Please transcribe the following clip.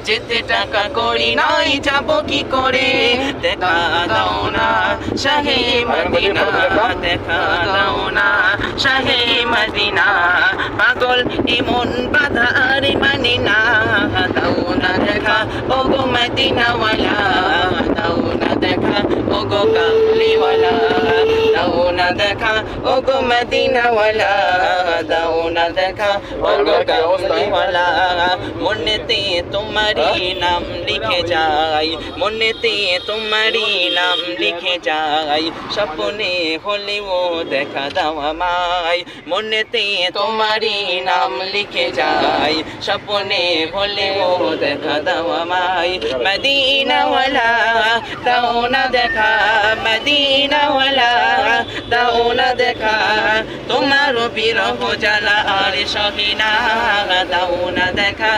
যেতে টাকা করি নাই যাব কি করে দেখা দাও না শাহে মদিনা দেখা দাও না শাহে মদিনা পাগল এমন বাধা আর মানি না দাও না দেখা ও গো মদিনাওয়ালা দাও না দেখা ও গো কামলিওয়ালা দাও না দেখা ও গো মদিনাওয়ালা দাও না দেখা ও গো কামলিওয়ালা মনেতে তোমারি নাম লিখে যাই মনেতে তোমারি নাম লিখে যাই স্বপ্নে হলেও দেখা দাও আমায় মনেতে তোমারি নাম লিখে যাই স্বপ্নে হলেও দেখা দাও আমায় মদিনাওয়ালা দাও না দেখা মদিনাওয়ালা দাও না দেখা তোমার বিরহ জ্বালা আর সহিনা দাও না দেখা